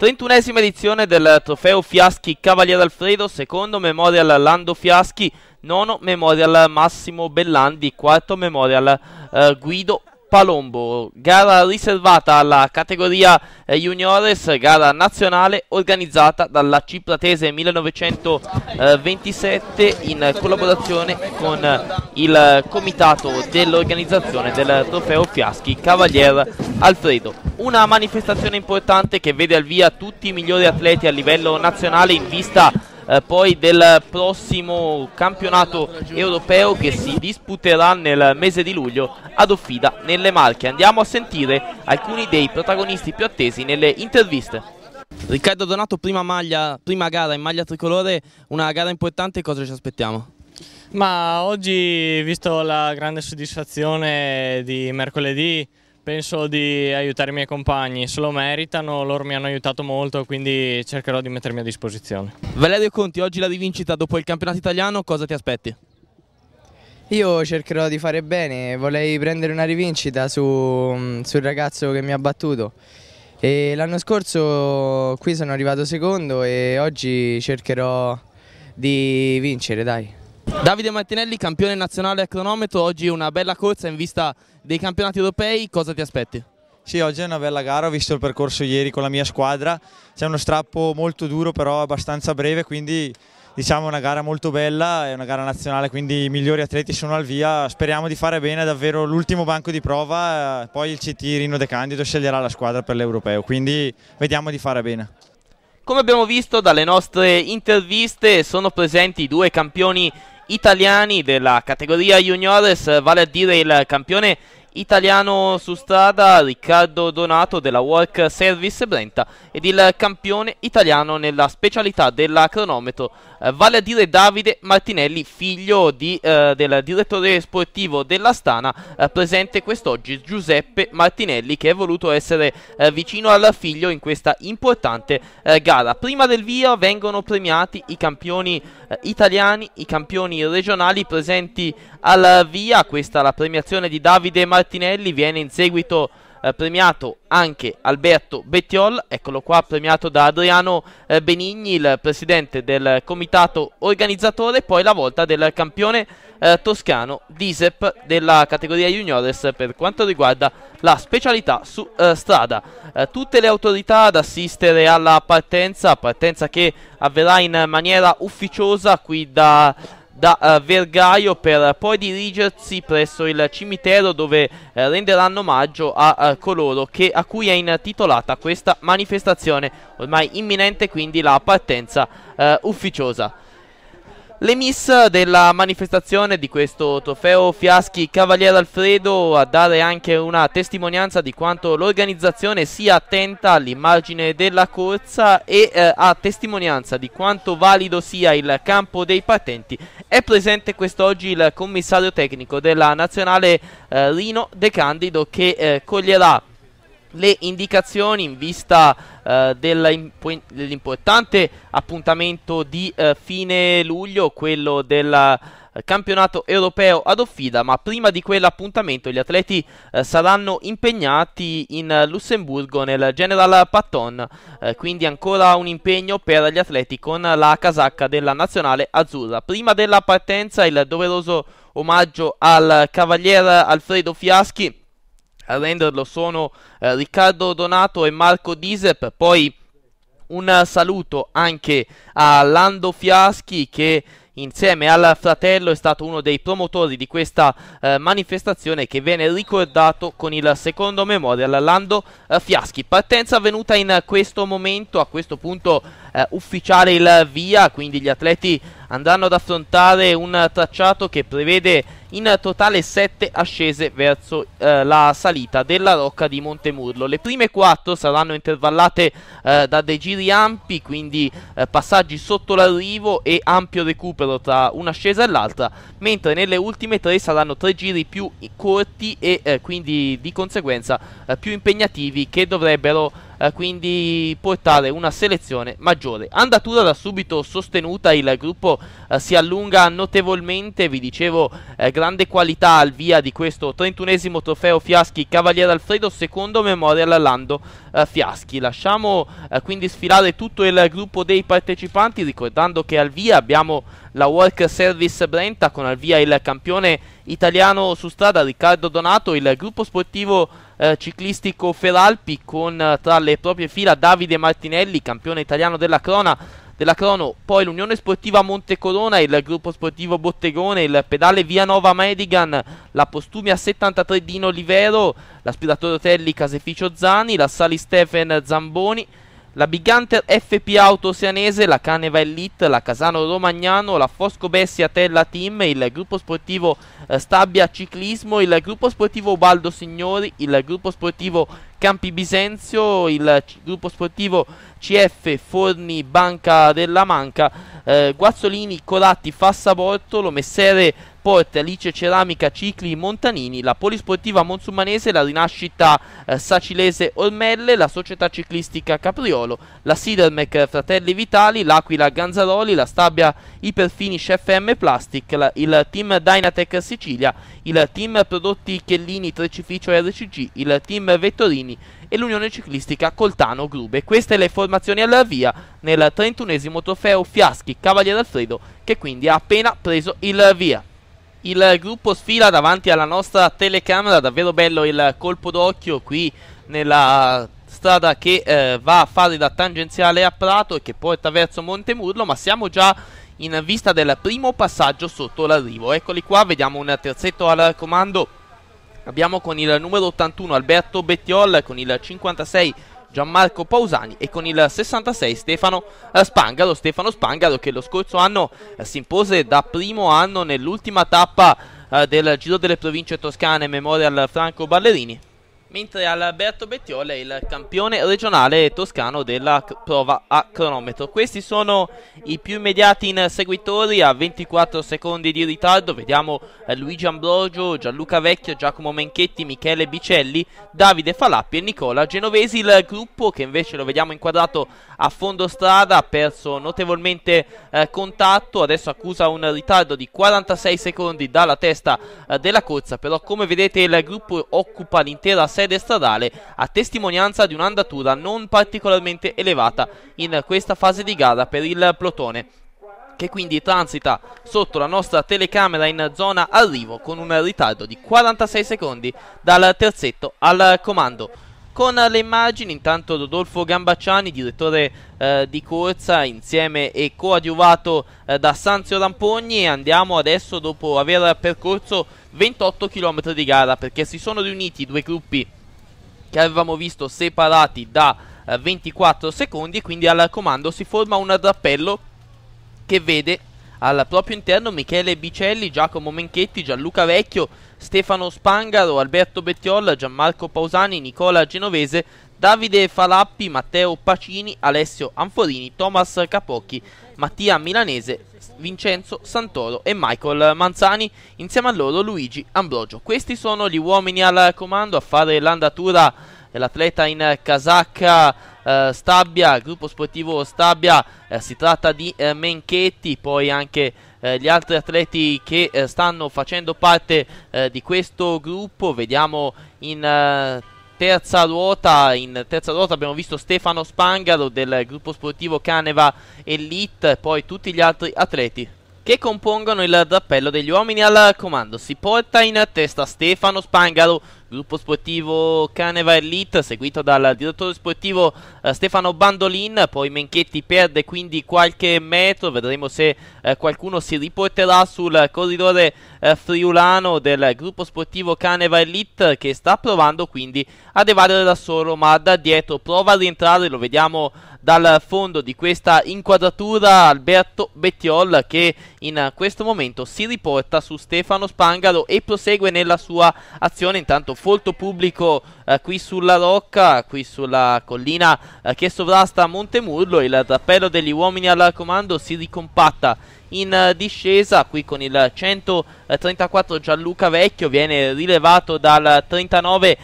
31esima edizione del trofeo Fiaschi Cavaliere Alfredo, secondo Memorial Lando Fiaschi, nono Memorial Massimo Bellandi, quarto Memorial Guido Palombo. Gara riservata alla categoria Juniores, gara nazionale organizzata dalla Cipratese 1927 in collaborazione con il comitato dell'organizzazione del trofeo Fiaschi Cavaliere Alfredo. Una manifestazione importante che vede al via tutti i migliori atleti a livello nazionale in vista poi del prossimo campionato europeo che si disputerà nel mese di luglio ad Offida nelle Marche. Andiamo a sentire alcuni dei protagonisti più attesi nelle interviste. Riccardo Donato, prima gara in maglia tricolore, una gara importante, cosa ci aspettiamo? Ma oggi, visto la grande soddisfazione di mercoledì, penso di aiutare i miei compagni, se lo meritano, loro mi hanno aiutato molto, quindi cercherò di mettermi a disposizione. Valerio Conti, oggi la rivincita dopo il campionato italiano, cosa ti aspetti? Io cercherò di fare bene, vorrei prendere una rivincita sul ragazzo che mi ha battuto. L'anno scorso qui sono arrivato secondo e oggi cercherò di vincere, dai. Davide Martinelli, campione nazionale a cronometro, oggi una bella corsa in vista dei campionati europei, cosa ti aspetti? Sì, oggi è una bella gara, ho visto il percorso ieri con la mia squadra, c'è uno strappo molto duro però abbastanza breve, quindi diciamo una gara molto bella, è una gara nazionale, quindi i migliori atleti sono al via, speriamo di fare bene, davvero l'ultimo banco di prova, poi il CT Rino De Candido sceglierà la squadra per l'europeo, quindi vediamo di fare bene. Come abbiamo visto dalle nostre interviste sono presenti due campioni italiani della categoria Juniores, vale a dire il campione italiano su strada Riccardo Donato della Work Service Brenta ed il campione italiano nella specialità della cronometro, vale a dire Davide Martinelli, figlio del direttore sportivo dell'Astana, presente quest'oggi Giuseppe Martinelli, che è voluto essere vicino al figlio in questa importante gara. Prima del via vengono premiati i campioni italiani, i campioni regionali presenti al via. Questa è la premiazione di Davide Martinelli, viene in seguito premiato anche Alberto Bettiol, eccolo qua, premiato da Adriano Benigni, il presidente del comitato organizzatore. Poi la volta del campione toscano Disep della categoria Juniores per quanto riguarda la specialità su strada. Tutte le autorità ad assistere alla partenza che avverrà in maniera ufficiosa qui da Vergaio, per poi dirigersi presso il cimitero dove renderanno omaggio a coloro a cui è intitolata questa manifestazione, ormai imminente quindi la partenza ufficiosa. Le miss della manifestazione di questo trofeo Fiaschi Cavaliere Alfredo a dare anche una testimonianza di quanto l'organizzazione sia attenta all'immagine della corsa e a testimonianza di quanto valido sia il campo dei partenti. È presente quest'oggi il commissario tecnico della nazionale Rino De Candido, che coglierà le indicazioni in vista dell'importante appuntamento di fine luglio, quello del campionato europeo ad Offida. Ma prima di quell'appuntamento gli atleti saranno impegnati in Lussemburgo nel General Patton, quindi ancora un impegno per gli atleti con la casacca della nazionale azzurra. Prima della partenza il doveroso omaggio al cavaliere Alfredo Fiaschi. A renderlo sono Riccardo Donato e Marco Disep. Poi un saluto anche a Lando Fiaschi, che insieme al fratello è stato uno dei promotori di questa manifestazione, che viene ricordato con il secondo memorial Lando Fiaschi. Partenza avvenuta in questo momento, a questo punto ufficiale il via, quindi gli atleti andranno ad affrontare un tracciato che prevede in totale 7 ascese verso la salita della rocca di Montemurlo. Le prime 4 saranno intervallate da dei giri ampi, quindi passaggi sotto l'arrivo e ampio recupero tra un'ascesa e l'altra, mentre nelle ultime 3 saranno 3 giri più corti e quindi di conseguenza più impegnativi, che dovrebbero quindi portare una selezione maggiore. Andatura da subito sostenuta, il gruppo si allunga notevolmente, vi dicevo grande qualità al via di questo 31esimo trofeo Fiaschi Cavaliere Alfredo, secondo Memorial Lando Fiaschi. Lasciamo quindi sfilare tutto il gruppo dei partecipanti, ricordando che al via abbiamo la Work Service Brenta, con al via il campione italiano su strada Riccardo Donato, il gruppo sportivo ciclistico Feralpi con tra le proprie fila Davide Martinelli, campione italiano della crono, poi l'Unione Sportiva Montecorona, il gruppo sportivo Bottegone, il pedale Vianova Medigan, la Postumia 73 Dino Olivero, l'aspiratore Otelli Caseficio Zani, la Sali Stephen Zamboni, la Big Hunter FP Auto Sianese, la Caneva Elite, la Casano Romagnano, la Fosco Bessia Tella Team, il gruppo sportivo Stabia Ciclismo, il gruppo sportivo Ubaldo Signori, il gruppo sportivo Campi Bisenzio, il gruppo sportivo CF Forni Banca della Manca, Guazzolini Coratti Fassa Bortolo, Messere Porte Alice Ceramica Cicli Montanini, la Polisportiva Monsumanese, la Rinascita Sacilese Ormelle, la Società Ciclistica Capriolo, la Sidermec Fratelli Vitali, l'Aquila Ganzaroli, la Stabia Iperfinish FM Plastic, il team Dynatec Sicilia, il team Prodotti Chiellini Trecificio RCG, il team Vettorini e l'Unione Ciclistica Coltano Grube. Queste le formazioni alla via nel 31esimo trofeo Fiaschi Cavaliere Alfredo, che quindi ha appena preso il via. Il gruppo sfila davanti alla nostra telecamera, davvero bello il colpo d'occhio qui nella strada che va a fare da tangenziale a Prato e che porta verso Montemurlo, ma siamo già in vista del primo passaggio sotto l'arrivo. Eccoli qua, vediamo un terzetto al comando. Abbiamo con il numero 81 Alberto Bettiol, con il 56 Gianmarco Pausani e con il 66 Stefano Spangaro, che lo scorso anno si impose da primo anno nell'ultima tappa del Giro delle Province Toscane Memorial Franco Ballerini, mentre Alberto Bettiol è il campione regionale toscano della prova a cronometro. Questi sono i più immediati inseguitori a 24 secondi di ritardo. Vediamo Luigi Ambrogio, Gianluca Vecchio, Giacomo Menchetti, Michele Bicelli, Davide Falappi e Nicola Genovesi. Il gruppo, che invece lo vediamo inquadrato a fondo strada, ha perso notevolmente contatto, adesso accusa un ritardo di 46 secondi dalla testa della corsa, però come vedete il gruppo occupa l'intera sede stradale, a testimonianza di un'andatura non particolarmente elevata in questa fase di gara per il plotone, che quindi transita sotto la nostra telecamera in zona arrivo con un ritardo di 46 secondi dal terzetto al comando. Con le immagini intanto Rodolfo Gambacciani, direttore di corsa, insieme e coadiuvato da Sanzio Rampogni, e andiamo adesso, dopo aver percorso 28 km di gara, perché si sono riuniti i due gruppi che avevamo visto separati da 24 secondi, e quindi al comando si forma un drappello che vede al proprio interno Michele Bicelli, Giacomo Menchetti, Gianluca Vecchio, Stefano Spangaro, Alberto Bettiol, Gianmarco Pausani, Nicola Genovese, Davide Falappi, Matteo Pacini, Alessio Anforini, Thomas Capocchi, Mattia Milanese, Vincenzo Santoro e Michael Manzani, insieme a loro Luigi Ambrogio. Questi sono gli uomini al comando. A fare l'andatura l'atleta in casacca Stabia, gruppo sportivo Stabia, si tratta di Menchetti, poi anche gli altri atleti che stanno facendo parte di questo gruppo. Vediamo in terza ruota abbiamo visto Stefano Spangaro del gruppo sportivo Caneva Elite, poi tutti gli altri atleti che compongono il drappello degli uomini al comando. Si porta in testa Stefano Spangaro, gruppo sportivo Caneva Elite, seguito dal direttore sportivo Stefano Bandolin. Poi Menchetti perde quindi qualche metro, vedremo se qualcuno si riporterà sul corridore friulano del gruppo sportivo Caneva Elite, che sta provando quindi ad evadere da solo, ma da dietro prova a rientrare, lo vediamo dal fondo di questa inquadratura, Alberto Bettiol, che in questo momento si riporta su Stefano Spangaro e prosegue nella sua azione. Intanto folto pubblico qui sulla rocca, qui sulla collina che sovrasta Montemurlo. Il drappello degli uomini al comando si ricompatta in discesa. Qui con il 134 Gianluca Vecchio viene rilevato dal 39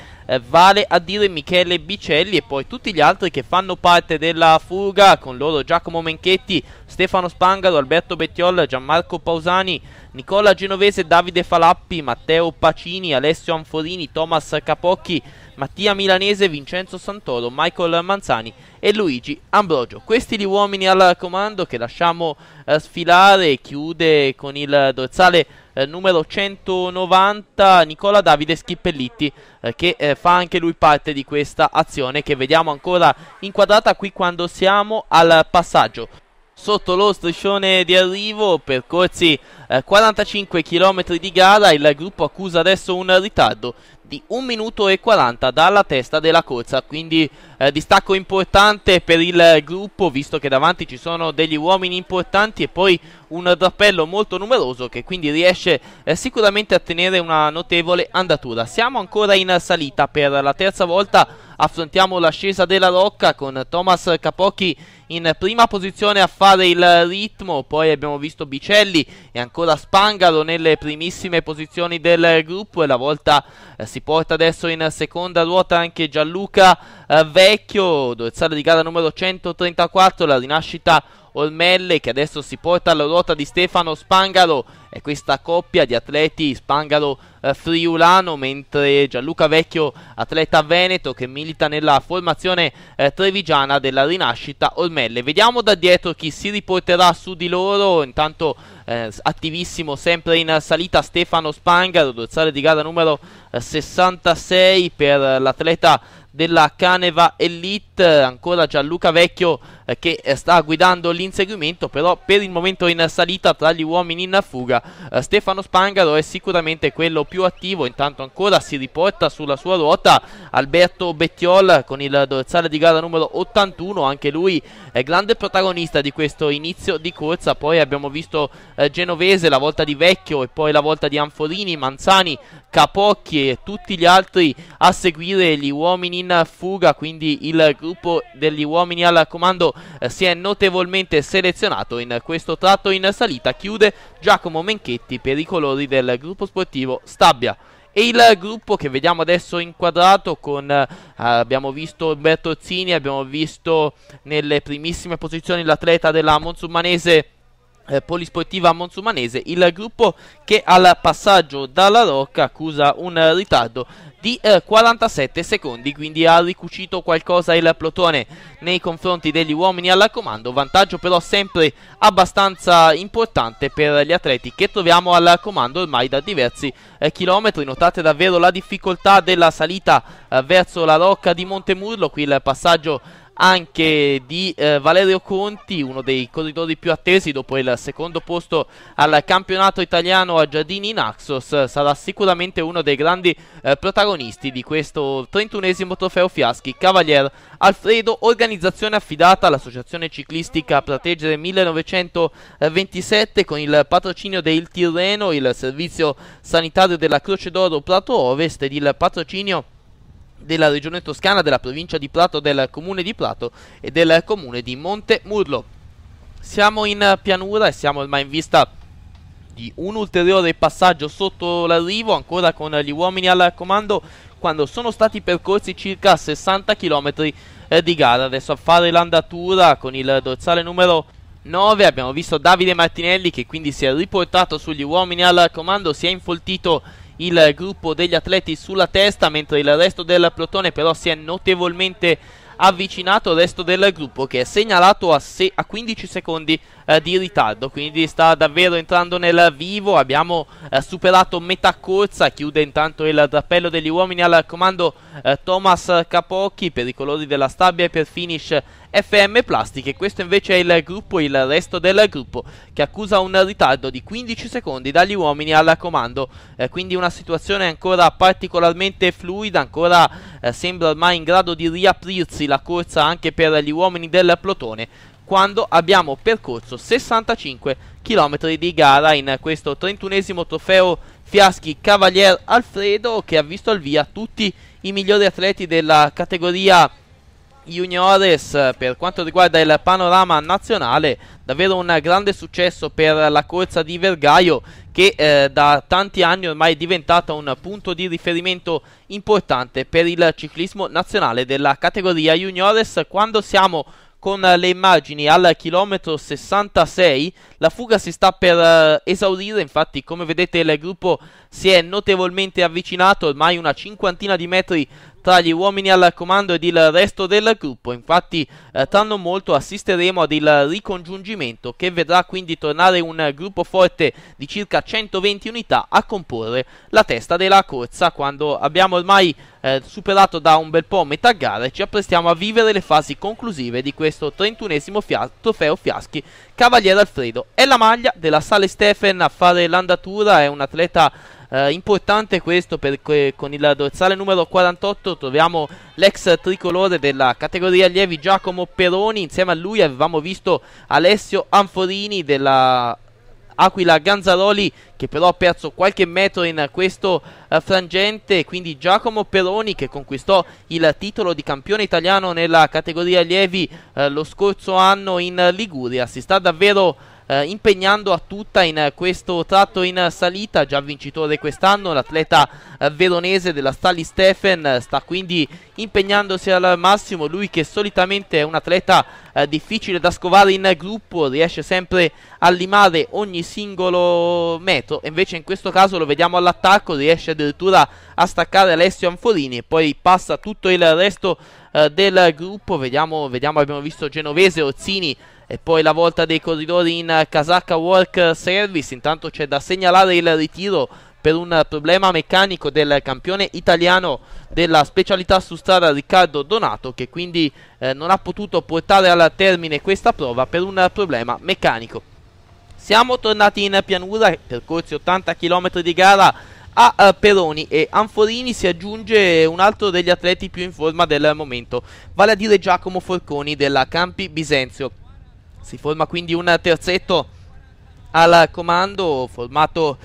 vale a dire Michele Bicelli, e poi tutti gli altri che fanno parte della fuga, con loro Giacomo Menchetti, Stefano Spangaro, Alberto Bettiol, Gianmarco Pausani, Nicola Genovese, Davide Falappi, Matteo Pacini, Alessio Anforini, Thomas Capocchi, Mattia Milanese, Vincenzo Santoro, Michael Manzani e Luigi Ambrogio. Questi gli uomini al comando che lasciamo sfilare. Chiude con il dorsale numero 190 Nicola Davide Schippellitti, che fa anche lui parte di questa azione, che vediamo ancora inquadrata qui quando siamo al passaggio sotto lo striscione di arrivo. Percorsi 45 km di gara. Il gruppo accusa adesso un ritardo di 1 minuto e 40 dalla testa della corsa, quindi distacco importante per il gruppo, visto che davanti ci sono degli uomini importanti e poi un drappello molto numeroso, che quindi riesce sicuramente a tenere una notevole andatura. Siamo ancora in salita per la terza volta, affrontiamo l'ascesa della Rocca con Thomas Capocchi in prima posizione a fare il ritmo, poi abbiamo visto Bicelli e ancora Spangaro nelle primissime posizioni del gruppo, e la volta si porta adesso in seconda ruota anche Gianluca Vecchio, dorsale di gara numero 134, la rinascita Ormelle, che adesso si porta alla ruota di Stefano Spangaro, e questa coppia di atleti Spangaro friulano, mentre Gianluca Vecchio atleta veneto, che milita nella formazione trevigiana della rinascita Ormelle. Vediamo da dietro chi si riporterà su di loro. Intanto attivissimo sempre in salita Stefano Spangaro, dorsale di gara numero 66 per l'atleta della Caneva Elite. Ancora Gianluca Vecchio che sta guidando l'inseguimento, però per il momento in salita tra gli uomini in fuga. Stefano Spangaro è sicuramente quello più attivo. Intanto ancora si riporta sulla sua ruota Alberto Bettiol con il dorsale di gara numero 81, anche lui è grande protagonista di questo inizio di corsa. Poi abbiamo visto Genovese, la volta di Vecchio, e poi la volta di Anforini, Manzani, Capocchi e tutti gli altri a seguire gli uomini in fuga. Quindi il gruppo degli uomini al comando si è notevolmente selezionato in questo tratto in salita. Chiude Giacomo Menchetti per i colori del gruppo sportivo Stabia. E il gruppo che vediamo adesso inquadrato con abbiamo visto Umberto Ozzini, abbiamo visto nelle primissime posizioni l'atleta della Monsummanese polisportiva Monsummanese, il gruppo che al passaggio dalla Rocca accusa un ritardo di 47 secondi, quindi ha ricucito qualcosa il plotone nei confronti degli uomini al comando. Vantaggio però sempre abbastanza importante per gli atleti che troviamo al comando ormai da diversi chilometri. Notate davvero la difficoltà della salita verso la Rocca di Montemurlo. Qui il passaggio anche di Valerio Conti, uno dei corridori più attesi dopo il secondo posto al campionato italiano a Giardini Naxos. Sarà sicuramente uno dei grandi protagonisti di questo 31esimo trofeo Fiaschi Cavalier Alfredo, organizzazione affidata all'associazione ciclistica Prategere 1927 con il patrocinio del Tirreno, il servizio sanitario della Croce d'Oro Prato Ovest ed il patrocinio della regione toscana, della provincia di Prato, del comune di Prato e del comune di Montemurlo. Siamo in pianura e siamo ormai in vista di un ulteriore passaggio sotto l'arrivo, ancora con gli uomini al comando, quando sono stati percorsi circa 60 km di gara. Adesso a fare l'andatura con il dorsale numero 9 abbiamo visto Davide Martinelli, che quindi si è riportato sugli uomini al comando, si è infoltito il gruppo degli atleti sulla testa, mentre il resto del plotone però si è notevolmente avvicinato al resto del gruppo, che è segnalato a 15 secondi di ritardo, quindi sta davvero entrando nel vivo. Abbiamo superato metà corsa, chiude intanto il drappello degli uomini al comando Thomas Capocchi per i colori della Stabia e per finish FM Plastiche. Questo invece è il gruppo, il resto del gruppo, che accusa un ritardo di 15 secondi dagli uomini al comando, quindi una situazione ancora particolarmente fluida. Ancora sembra ormai in grado di riaprirsi la corsa anche per gli uomini del plotone, quando abbiamo percorso 65 km di gara in questo 31esimo trofeo Fiaschi Cavalier Alfredo, che ha visto al via tutti i migliori atleti della categoria Juniores per quanto riguarda il panorama nazionale. Davvero un grande successo per la corsa di Vergaio, che da tanti anni ormai è diventata un punto di riferimento importante per il ciclismo nazionale della categoria Juniores. Quando siamo con le immagini al chilometro 66, la fuga si sta per esaurire. Infatti, come vedete, il gruppo si è notevolmente avvicinato, ormai una cinquantina di metri tra gli uomini al comando ed il resto del gruppo. Infatti tra non molto assisteremo ad il ricongiungimento, che vedrà quindi tornare un gruppo forte di circa 120 unità a comporre la testa della corsa, quando abbiamo ormai superato da un bel po' metà gara e ci apprestiamo a vivere le fasi conclusive di questo 31esimo trofeo Fiaschi Cavaliere Alfredo. È la maglia della Sale Stefen a fare l'andatura, è un atleta importante questo, perché con il dorsale numero 48 troviamo l'ex tricolore della categoria allievi Giacomo Peroni. Insieme a lui avevamo visto Alessio Anforini della Aquila Ganzaroli, che però ha perso qualche metro in questo frangente. Quindi Giacomo Peroni, che conquistò il titolo di campione italiano nella categoria allievi lo scorso anno in Liguria, si sta davvero impegnando a tutta in questo tratto in salita. Già vincitore quest'anno, l'atleta veronese della Sally Stefen sta quindi impegnandosi al massimo. Lui, che solitamente è un atleta difficile da scovare in gruppo, riesce sempre a limare ogni singolo metro, e invece in questo caso lo vediamo all'attacco, riesce addirittura a staccare Alessio Anforini e poi passa tutto il resto del gruppo. Vediamo, abbiamo visto Genovese, Orsini e poi la volta dei corridori in casacca Work Service. Intanto c'è da segnalare il ritiro per un problema meccanico del campione italiano della specialità su strada Riccardo Donato, che quindi non ha potuto portare al termine questa prova per un problema meccanico. Siamo tornati in pianura, percorsi 80 km di gara. A Peroni e Anforini si aggiunge un altro degli atleti più in forma del momento, vale a dire Giacomo Forconi della Campi Bisenzio. Si forma quindi un terzetto al comando formato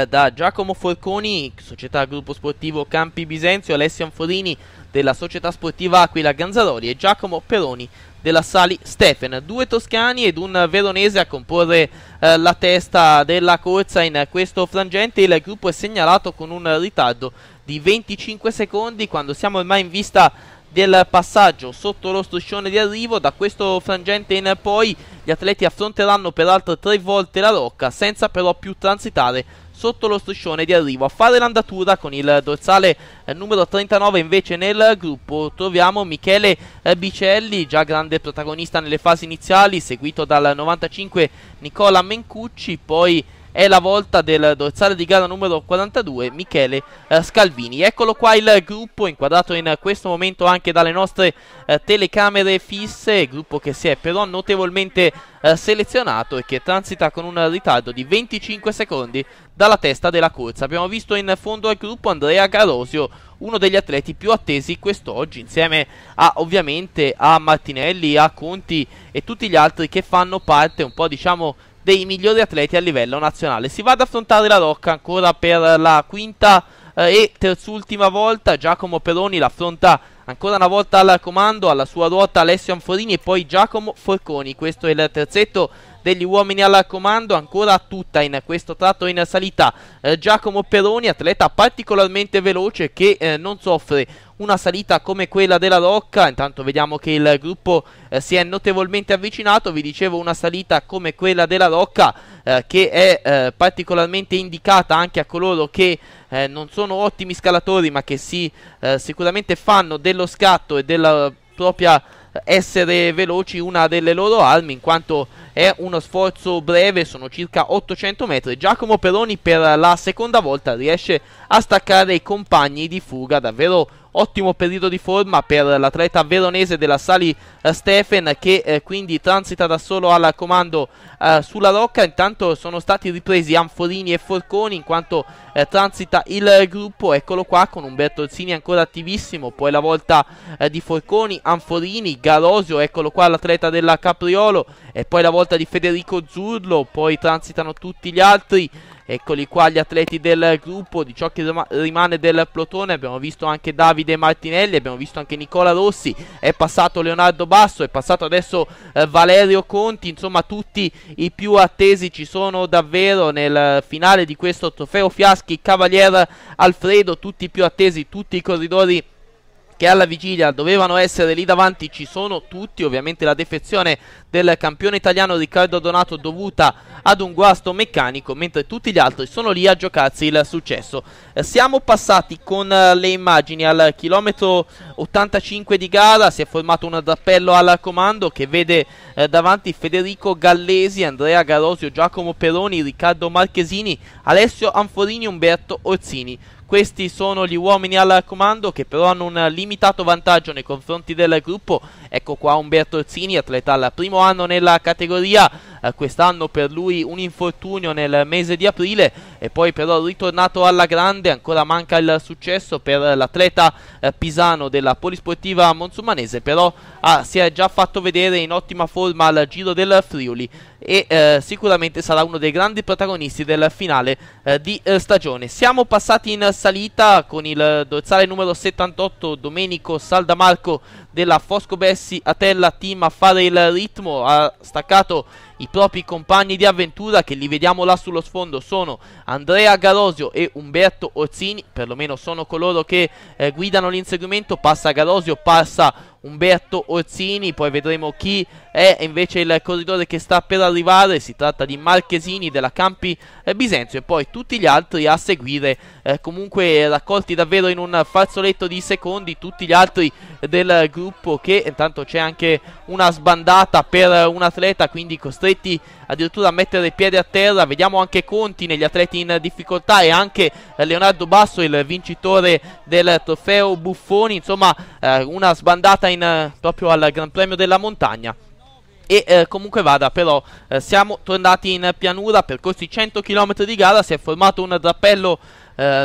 da Giacomo Forconi, società gruppo sportivo Campi Bisenzio, Alessio Anforini della società sportiva Aquila Ganzaroli e Giacomo Peroni della Sali Stefen. Due toscani ed un veronese a comporre la testa della corsa in questo frangente. Il gruppo è segnalato con un ritardo di 25 secondi quando siamo ormai in vista del passaggio sotto lo striscione di arrivo. Da questo frangente in poi gli atleti affronteranno per altre 3 volte la rocca, senza però più transitare sotto lo striscione di arrivo. A fare l'andatura con il dorsale numero 39 invece nel gruppo troviamo Michele Bicelli, già grande protagonista nelle fasi iniziali, seguito dal 95 Nicola Mencucci. Poi è la volta del dorsale di gara numero 42 Michele Scalvini. Eccolo qua il gruppo, inquadrato in questo momento anche dalle nostre telecamere fisse, gruppo che si è però notevolmente selezionato e che transita con un ritardo di 25 secondi dalla testa della corsa. Abbiamo visto in fondo al gruppo Andrea Garosio, uno degli atleti più attesi quest'oggi, insieme a ovviamente a Martinelli, a Conti e tutti gli altri che fanno parte un po', diciamo, dei migliori atleti a livello nazionale. Si va ad affrontare la rocca ancora per la quinta e terzultima volta. Giacomo Peroni l'affronta ancora una volta al comando, alla sua ruota Alessio Anforini e poi Giacomo Forconi. Questo è il terzetto degli uomini al comando, ancora tutta in questo tratto in salita. Giacomo Peroni, atleta particolarmente veloce che non soffre una salita come quella della rocca. Intanto vediamo che il gruppo si è notevolmente avvicinato. Vi dicevo, una salita come quella della rocca che è particolarmente indicata anche a coloro che non sono ottimi scalatori, ma che sicuramente fanno dello scatto e della propria essere veloci una delle loro armi, in quanto è uno sforzo breve, sono circa 800 metri. Giacomo Peroni per la seconda volta riesce a staccare i compagni di fuga. Davvero ottimo periodo di forma per l'atleta veronese della Sali Stefen, che quindi transita da solo al comando sulla rocca. Intanto sono stati ripresi Anforini e Forconi in quanto transita il gruppo. Eccolo qua con Umberto Orsini ancora attivissimo, poi la volta di Forconi, Anforini, Garosio, eccolo qua l'atleta della Capriolo, e poi la volta di Federico Zurlo. Poi transitano tutti gli altri Eccoli qua gli atleti del gruppo, di ciò che rimane del plotone. Abbiamo visto anche Davide Martinelli, abbiamo visto anche Nicola Rossi, è passato Leonardo Basso, è passato adesso Valerio Conti. Insomma, tutti i più attesi ci sono davvero nel finale di questo trofeo Fiaschi Cavalier Alfredo. Tutti i più attesi, tutti i corridori che alla vigilia dovevano essere lì davanti ci sono tutti. Ovviamente la defezione del campione italiano Riccardo Donato dovuta ad un guasto meccanico, mentre tutti gli altri sono lì a giocarsi il successo. Siamo passati con le immagini al chilometro 85 di gara. Si è formato un drappello al comando che vede davanti Federico Gallesi, Andrea Garosio, Giacomo Peroni, Riccardo Marchesini, Alessio Anforini, Umberto Orsini. Questi sono gli uomini al comando che però hanno un limitato vantaggio nei confronti del gruppo. Ecco qua Umberto Orsini, atleta al primo anno nella categoria, quest'anno per lui un infortunio nel mese di aprile e poi però ritornato alla grande. Ancora manca il successo per l'atleta pisano della Polisportiva Monsumanese, però si è già fatto vedere in ottima forma al Giro del Friuli e sicuramente sarà uno dei grandi protagonisti del finale di stagione. Siamo passati in salita con il dorsale numero 78 Domenico Saldamarco della Foscobessi Atella Team a fare il ritmo. Ha staccato i propri compagni di avventura che li vediamo là sullo sfondo, sono Andrea Garosio e Umberto Orsini, perlomeno sono coloro che guidano l'inseguimento. Passa Garosio, passa Umberto Orsini, poi vedremo chi è invece il corridore che sta per arrivare. Si tratta di Marchesini della Campi Bisenzio e poi tutti gli altri a seguire, comunque raccolti davvero in un fazzoletto di secondi, tutti gli altri del gruppo, che intanto c'è anche una sbandata per un atleta, quindi costretti addirittura a mettere piede a terra. Vediamo anche Conti negli atleti in difficoltà e anche Leonardo Basso, il vincitore del trofeo Buffoni. Insomma, una sbandata proprio al Gran Premio della Montagna. E comunque vada, però siamo tornati in pianura, percorsi 100 km di gara. Si è formato un drappello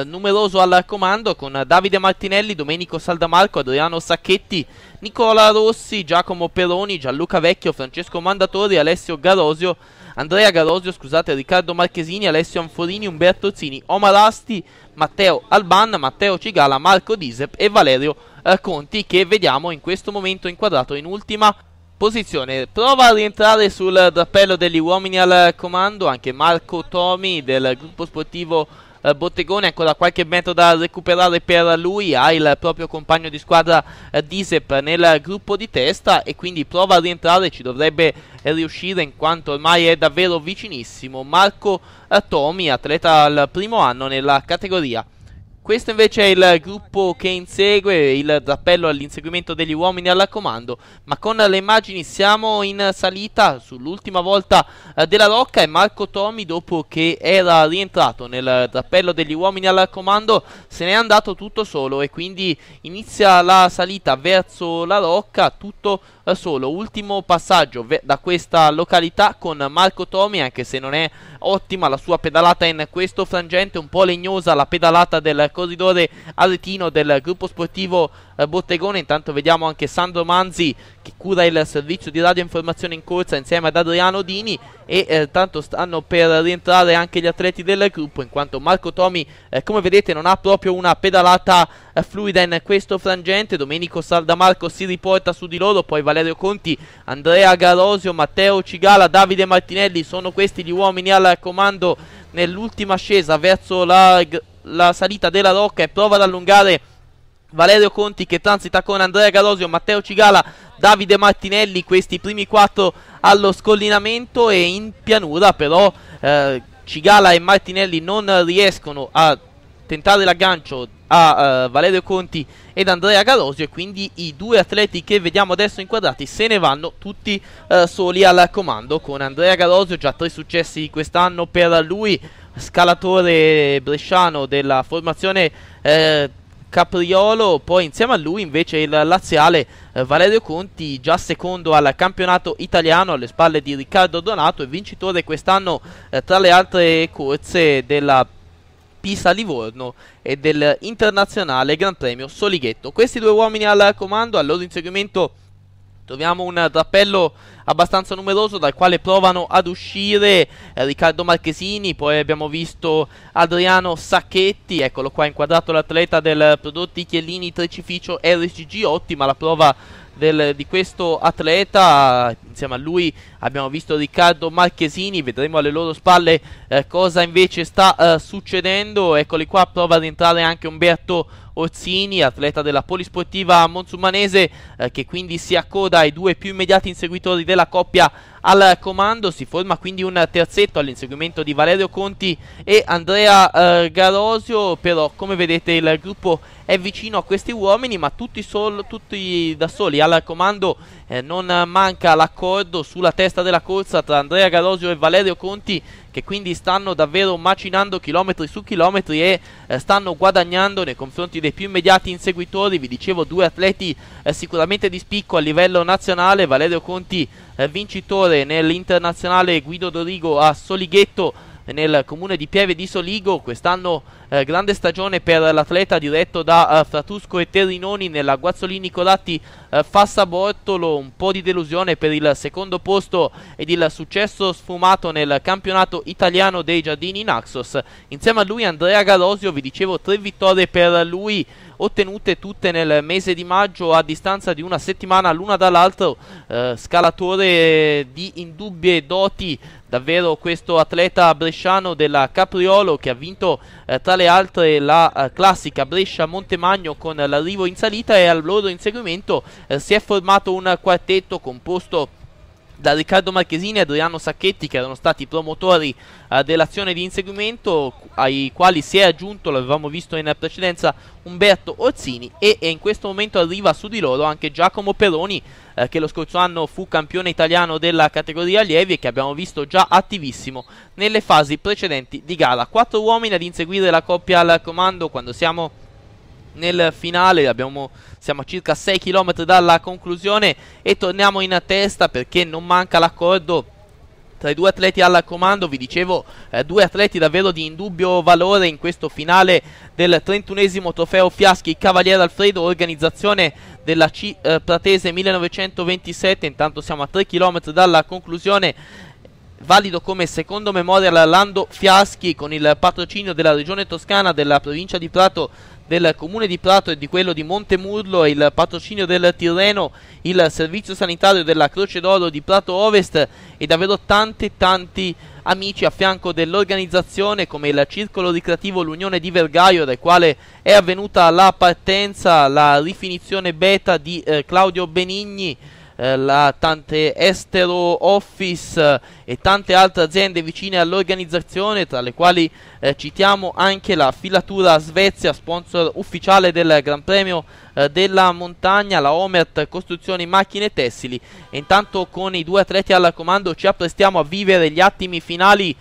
numeroso al comando con Davide Martinelli, Domenico Saldamarco, Adriano Sacchetti, Nicola Rossi, Giacomo Peroni, Gianluca Vecchio, Francesco Mandatori, Andrea Garosio, scusate, Riccardo Marchesini, Alessio Anforini, Umberto Orsini, Omar Asti, Matteo Alban, Matteo Cigala, Marco Disep e Valerio Conti, che vediamo in questo momento inquadrato in ultima posizione. Prova a rientrare sul drappello degli uomini al comando anche Marco Tomi del gruppo sportivo Bottegone. Ancora qualche metro da recuperare per lui, ha il proprio compagno di squadra Disep nel gruppo di testa e quindi prova a rientrare, ci dovrebbe riuscire in quanto ormai è davvero vicinissimo. Marco Tomi, atleta al primo anno nella categoria. Questo invece è il gruppo che insegue il drappello all'inseguimento degli uomini al comando, ma con le immagini siamo in salita sull'ultima volta della Rocca e Marco Tomi, dopo che era rientrato nel drappello degli uomini al comando, se n'è andato tutto solo e quindi inizia la salita verso la Rocca tutto solo. Ultimo passaggio da questa località con Marco Tomi, anche se non è ottima la sua pedalata in questo frangente, un po' legnosa la pedalata del corridore aretino del gruppo sportivo Bottegone. Intanto vediamo anche Sandro Manzi che cura il servizio di radioinformazione in corsa insieme ad Adriano Dini e tanto stanno per rientrare anche gli atleti del gruppo, in quanto Marco Tomi come vedete non ha proprio una pedalata fluida in questo frangente. Domenico Saldamarco si riporta su di loro, poi Valerio Conti, Andrea Garosio, Matteo Cigala, Davide Martinelli, sono questi gli uomini al comando nell'ultima ascesa verso la salita della Rocca e prova ad allungare Valerio Conti che transita con Andrea Garosio, Matteo Cigala, Davide Martinelli, questi primi 4 allo scollinamento e in pianura però Cigala e Martinelli non riescono a tentare l'aggancio a Valerio Conti ed Andrea Garosio e quindi i due atleti che vediamo adesso inquadrati se ne vanno tutti soli al comando, con Andrea Garosio già 3 successi quest'anno per lui, scalatore bresciano della formazione Capriolo. Poi insieme a lui invece il laziale Valerio Conti, già secondo al campionato italiano alle spalle di Riccardo Donato e vincitore quest'anno tra le altre corse della Pisa Livorno e del internazionale Gran Premio Solighetto. Questi due uomini al comando, al loro inseguimento troviamo un drappello abbastanza numeroso dal quale provano ad uscire Riccardo Marchesini, poi abbiamo visto Adriano Sacchetti, eccolo qua inquadrato l'atleta del Prodotti Chiellini Tricificio RCG, ottima la prova di questo atleta. Insieme a lui abbiamo visto Riccardo Marchesini, vedremo alle loro spalle cosa invece sta succedendo. Eccoli qua, prova ad entrare anche Umberto Orsini, atleta della Polisportiva Monsumanese, che quindi si accoda ai due più immediati inseguitori della coppia al comando. Si forma quindi un terzetto all'inseguimento di Valerio Conti e Andrea Garosio, però come vedete il gruppo è vicino a questi uomini, ma tutti da soli al comando. Non manca l'accordo sulla testa della corsa tra Andrea Garosio e Valerio Conti, che quindi stanno davvero macinando chilometri su chilometri e stanno guadagnando nei confronti dei più immediati inseguitori. Vi dicevo, due atleti sicuramente di spicco a livello nazionale. Valerio Conti vincitore nell'internazionale Guido Dorigo a Solighetto, nel comune di Pieve di Soligo. Quest'anno grande stagione per l'atleta diretto da Fratusco e Terrinoni. Nella Guazzolini Coratti Fassa Bortolo, un po' di delusione per il secondo posto ed il successo sfumato nel campionato italiano dei giardini Naxos. Insieme a lui Andrea Garosio, vi dicevo 3 vittorie per lui, ottenute tutte nel mese di maggio a distanza di una settimana l'una dall'altro. Scalatore di indubbie doti davvero questo atleta bresciano della Capriolo, che ha vinto tra le altre la classica Brescia-Montemagno con l'arrivo in salita, e al loro inseguimento si è formato un quartetto composto da Riccardo Marchesini e Adriano Sacchetti, che erano stati promotori dell'azione di inseguimento, ai quali si è aggiunto, l'avevamo visto in precedenza, Umberto Orsini, e in questo momento arriva su di loro anche Giacomo Peroni, che lo scorso anno fu campione italiano della categoria allievi e che abbiamo visto già attivissimo nelle fasi precedenti di gara. 4 uomini ad inseguire la coppia al comando quando siamo nel finale. Siamo a circa 6 km dalla conclusione e torniamo in testa, perché non manca l'accordo tra i due atleti al comando. Vi dicevo, due atleti davvero di indubbio valore in questo finale del 31esimo trofeo Fiaschi Cavaliere Alfredo, organizzazione della Pratese 1927. Intanto siamo a 3 km dalla conclusione, valido come secondo memorial Lando Fiaschi, con il patrocinio della regione Toscana, della provincia di Prato, del comune di Prato e di quello di Montemurlo, e il patrocinio del Tirreno, il servizio sanitario della Croce d'Oro di Prato Ovest, e davvero tanti amici a fianco dell'organizzazione, come il circolo ricreativo L'Unione di Vergaio, dal quale è avvenuta la partenza, la rifinizione beta di Claudio Benigni, la tante Estero Office e tante altre aziende vicine all'organizzazione, tra le quali citiamo anche la Filatura Svezia, sponsor ufficiale del Gran Premio della Montagna, la Omert Costruzioni Macchine Tessili. E intanto con i due atleti al comando ci apprestiamo a vivere gli attimi finali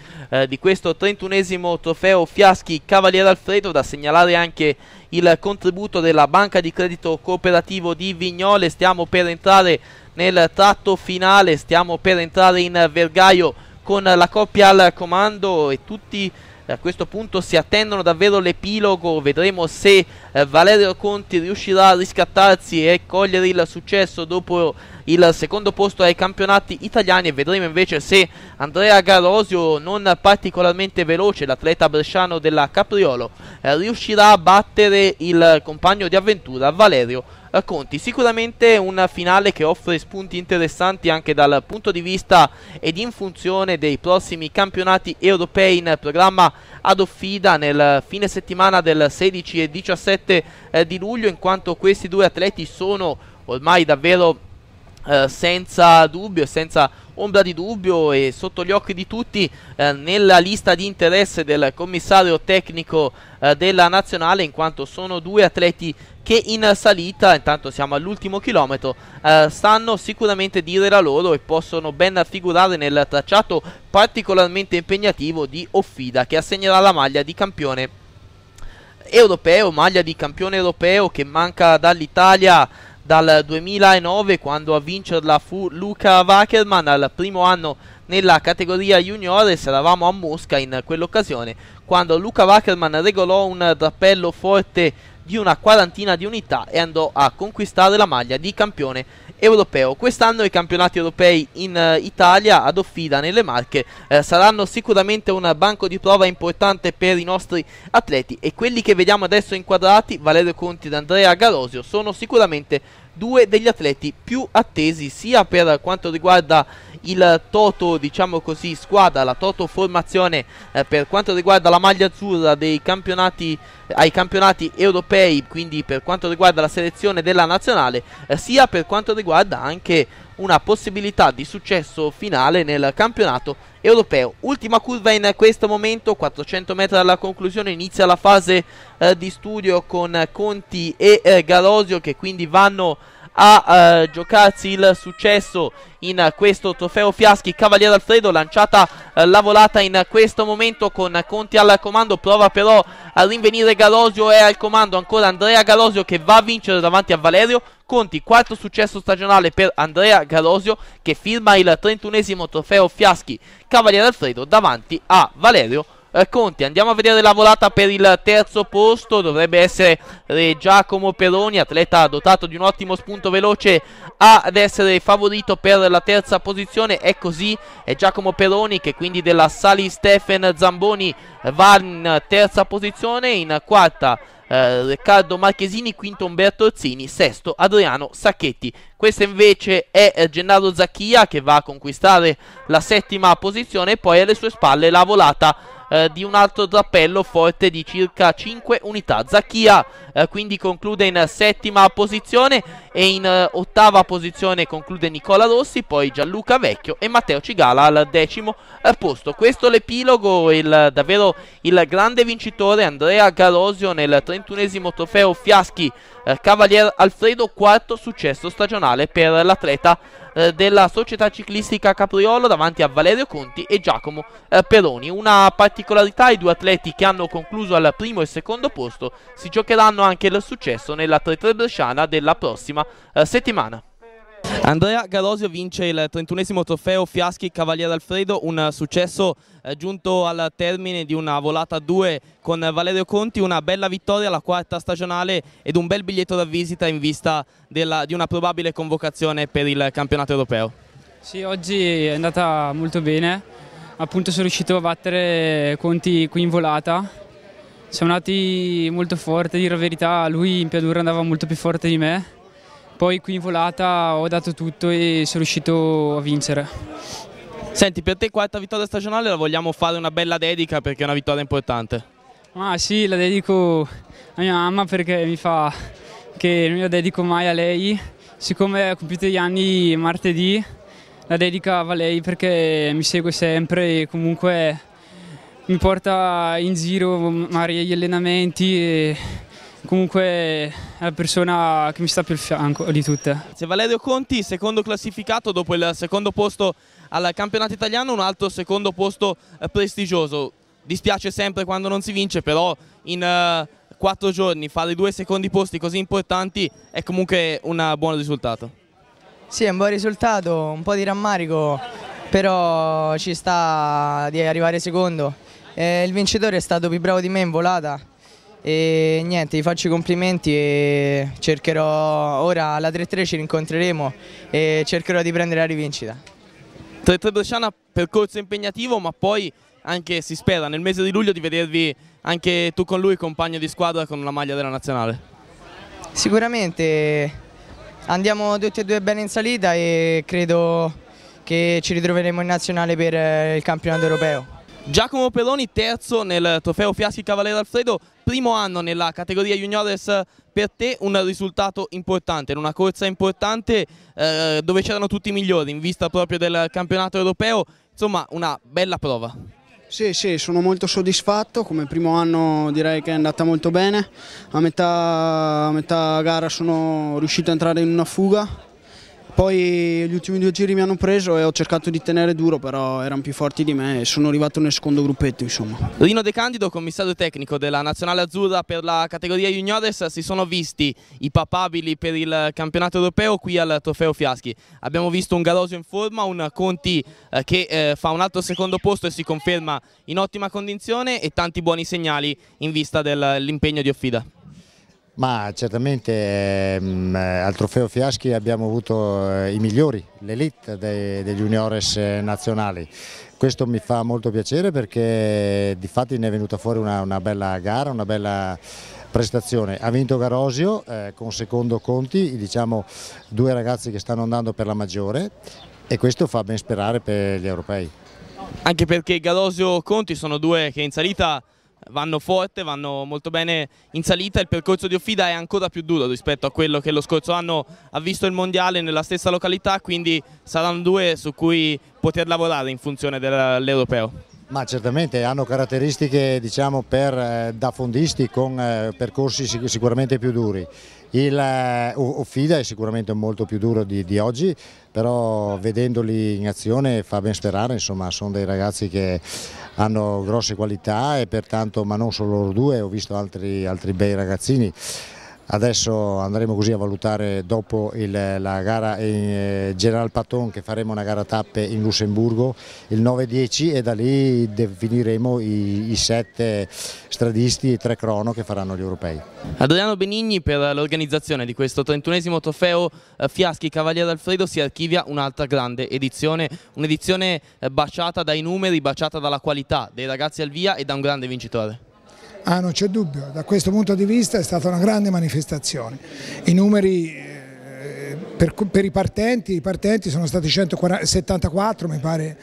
di questo 31esimo trofeo Fiaschi Cavaliere Alfredo. Da segnalare anche il contributo della Banca di Credito Cooperativo di Vignole. Stiamo per entrare nel tratto finale, stiamo per entrare in Vergaio con la coppia al comando, e tutti a questo punto si attendono davvero l'epilogo. Vedremo se Valerio Conti riuscirà a riscattarsi e cogliere il successo dopo il secondo posto ai campionati italiani, e vedremo invece se Andrea Garosio, non particolarmente veloce, l'atleta bresciano della Capriolo, riuscirà a battere il compagno di avventura Valerio Conti. Sicuramente un finale che offre spunti interessanti anche dal punto di vista ed in funzione dei prossimi campionati europei in programma ad Offida nel fine settimana del 16 e 17 di luglio, in quanto questi due atleti sono ormai davvero senza dubbio, senza ombra di dubbio e sotto gli occhi di tutti nella lista di interesse del commissario tecnico della nazionale, in quanto sono due atleti che in salita, intanto siamo all'ultimo chilometro, sanno sicuramente dire la loro e possono ben figurare nel tracciato particolarmente impegnativo di Offida, che assegnerà la maglia di campione europeo, maglia di campione europeo che manca dall'Italia dal 2009, quando a vincerla fu Luca Wackerman al primo anno nella categoria juniores. Eravamo a Mosca in quell'occasione, quando Luca Wackerman regolò un drappello forte di una quarantina di unità e andò a conquistare la maglia di campione europeo. Quest'anno i campionati europei in Italia, ad Offida nelle Marche, saranno sicuramente un banco di prova importante per i nostri atleti, e quelli che vediamo adesso inquadrati, Valerio Conti ed Andrea Garosio, sono sicuramente due degli atleti più attesi sia per quanto riguarda il toto, diciamo così, squadra, la toto formazione per quanto riguarda la maglia azzurra dei campionati, ai campionati europei, quindi per quanto riguarda la selezione della nazionale, sia per quanto riguarda anche una possibilità di successo finale nel campionato europeo. Ultima curva in questo momento, 400 metri dalla conclusione, inizia la fase di studio con Conti e Garosio, che quindi vanno a giocarsi il successo in questo trofeo Fiaschi Cavaliere Alfredo. Lanciata la volata in questo momento con Conti al comando, prova però a rinvenire Garosio, è al comando ancora Andrea Garosio che va a vincere davanti a Valerio Conti. Quarto successo stagionale per Andrea Garosio, che firma il 31esimo trofeo Fiaschi Cavaliere Alfredo davanti a Valerio Conti. Andiamo a vedere la volata per il terzo posto, dovrebbe essere Giacomo Peroni, atleta dotato di un ottimo spunto veloce, ad essere favorito per la terza posizione. È così, è Giacomo Peroni che quindi della Sali Stephen Zamboni va in terza posizione, in quarta Riccardo Marchesini, quinto Umberto Orsini, sesto Adriano Sacchetti. Questa invece è Gennaro Zacchia che va a conquistare la settima posizione, e poi alle sue spalle la volata di un altro drappello forte di circa 5 unità. Zacchia quindi conclude in settima posizione, e in ottava posizione conclude Nicola Rossi, poi Gianluca Vecchio e Matteo Cigala al decimo posto. Questo l'epilogo, davvero il grande vincitore Andrea Garosio nel 31esimo trofeo Fiaschi Cavaliere Alfredo, quarto successo stagionale per l'atleta della società ciclistica Capriolo davanti a Valerio Conti e Giacomo Peroni. Una particolarità: i due atleti che hanno concluso al primo e secondo posto si giocheranno anche il successo nella 3-3 bresciana della prossima settimana. Andrea Garosio vince il 31esimo trofeo Fiaschi Cavaliere Alfredo, un successo giunto al termine di una volata a 2 con Valerio Conti, una bella vittoria, la quarta stagionale, ed un bel biglietto da visita in vista di una probabile convocazione per il campionato europeo. Sì, oggi è andata molto bene, appunto sono riuscito a battere Conti qui in volata. Siamo andati molto forte, a dire la verità, lui in piadura andava molto più forte di me. Poi qui in volata ho dato tutto e sono riuscito a vincere. Senti, per te quarta vittoria stagionale, la vogliamo fare una bella dedica perché è una vittoria importante? Ah sì, la dedico a mia mamma perché mi fa che non la dedico mai a lei. Siccome ha compiuto gli anni martedì, la dedica a lei perché mi segue sempre e comunque mi porta in giro magari agli allenamenti e comunque è la persona che mi sta più al fianco di tutte. Se Valerio Conti, secondo classificato dopo il secondo posto al campionato italiano, un altro secondo posto prestigioso. Dispiace sempre quando non si vince, però in 4 giorni fare 2 secondi posti così importanti è comunque un buon risultato. Sì, è un buon risultato, un po' di rammarico, però ci sta di arrivare secondo. Il vincitore è stato più bravo di me in volata. E niente, gli faccio i complimenti e cercherò, ora alla 3-3 ci rincontreremo e cercherò di prendere la rivincita. 3-3 bresciana, percorso impegnativo, ma poi anche si spera nel mese di luglio di vedervi anche tu con lui compagno di squadra con la maglia della nazionale. Sicuramente andiamo tutti e due bene in salita e credo che ci ritroveremo in nazionale per il campionato europeo. Giacomo Peroni, terzo nel trofeo Fiaschi Cavaliere Alfredo, primo anno nella categoria juniores per te, un risultato importante, in una corsa importante dove c'erano tutti i migliori in vista proprio del campionato europeo, insomma una bella prova. Sì, sono molto soddisfatto, come primo anno direi che è andata molto bene, a metà gara sono riuscito a entrare in una fuga. Poi gli ultimi 2 giri mi hanno preso e ho cercato di tenere duro, però erano più forti di me e sono arrivato nel secondo gruppetto, insomma. Rino De Candido, commissario tecnico della Nazionale Azzurra per la categoria juniores, si sono visti i papabili per il campionato europeo qui al trofeo Fiaschi. Abbiamo visto un Garosio in forma, un Conti che fa un altro secondo posto e si conferma in ottima condizione, e tanti buoni segnali in vista dell'impegno di Offida. Ma certamente al Trofeo Fiaschi abbiamo avuto i migliori, l'elite degli juniores nazionali. Questo mi fa molto piacere perché di fatti ne è venuta fuori una bella gara, una bella prestazione. Ha vinto Garosio con secondo Conti, diciamo due ragazzi che stanno andando per la maggiore, e questo fa ben sperare per gli europei. Anche perché Garosio e Conti sono due che in salita vanno forte, vanno molto bene in salita. Il percorso di Offida è ancora più duro rispetto a quello che lo scorso anno ha visto il mondiale nella stessa località, quindi saranno due su cui poter lavorare in funzione dell'europeo. Ma certamente hanno caratteristiche, diciamo, da fondisti con percorsi sicuramente più duri. Offida è sicuramente molto più duro di oggi, però vedendoli in azione fa ben sperare, insomma sono dei ragazzi che hanno grosse qualità e pertanto, ma non solo loro due, ho visto altri bei ragazzini. Adesso andremo così a valutare dopo la gara in General Patton, che faremo una gara tappe in Lussemburgo il 9-10, e da lì definiremo i 7 stradisti e 3 crono che faranno gli europei. Adriano Benigni, per l'organizzazione di questo 31esimo trofeo Fiaschi Cavaliere Alfredo si archivia un'altra grande edizione, un'edizione baciata dai numeri, baciata dalla qualità dei ragazzi al via e da un grande vincitore. Ah, non c'è dubbio, da questo punto di vista è stata una grande manifestazione. I numeri per i partenti sono stati 174 mi pare,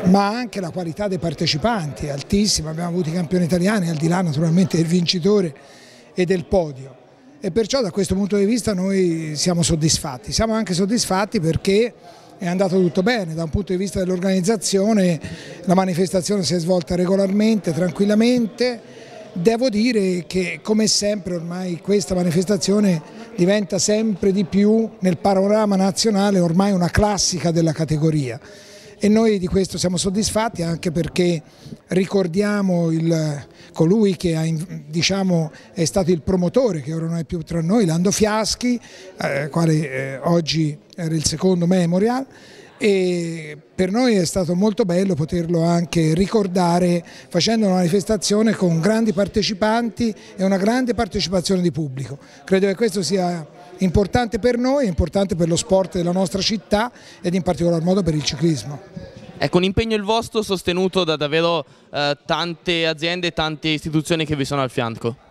ma anche la qualità dei partecipanti è altissima. Abbiamo avuto i campioni italiani, al di là naturalmente del vincitore e del podio, e perciò da questo punto di vista noi siamo soddisfatti. Siamo anche soddisfatti perché è andato tutto bene, da un punto di vista dell'organizzazione la manifestazione si è svolta regolarmente, tranquillamente. Devo dire che, come sempre, ormai questa manifestazione diventa sempre di più nel panorama nazionale ormai una classica della categoria, e noi di questo siamo soddisfatti, anche perché ricordiamo colui che diciamo, è stato il promotore, che ora non è più tra noi, Lando Fiaschi, quale oggi era il secondo memorial, e per noi è stato molto bello poterlo anche ricordare facendo una manifestazione con grandi partecipanti e una grande partecipazione di pubblico. Credo che questo sia importante per noi, importante per lo sport della nostra città ed in particolar modo per il ciclismo. Ecco, un impegno il vostro sostenuto da davvero tante aziende e tante istituzioni che vi sono al fianco.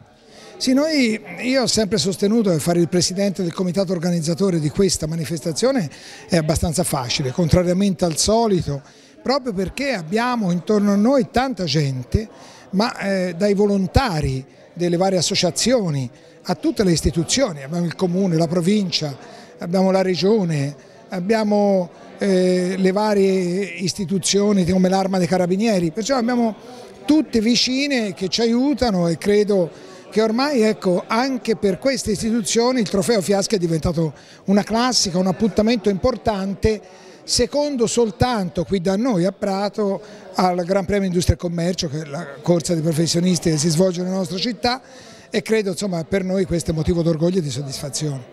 Sì, io ho sempre sostenuto che fare il presidente del comitato organizzatore di questa manifestazione è abbastanza facile, contrariamente al solito, proprio perché abbiamo intorno a noi tanta gente, ma dai volontari delle varie associazioni a tutte le istituzioni. Abbiamo il comune, la provincia, abbiamo la regione, abbiamo le varie istituzioni come l'Arma dei Carabinieri, perciò abbiamo tutte vicine che ci aiutano, e credo che ormai, ecco, anche per queste istituzioni il Trofeo Fiaschi è diventato una classica, un appuntamento importante, secondo soltanto qui da noi a Prato al Gran Premio Industria e Commercio, che è la corsa di professionisti che si svolge nella nostra città, e credo, insomma, per noi questo è motivo d'orgoglio e di soddisfazione.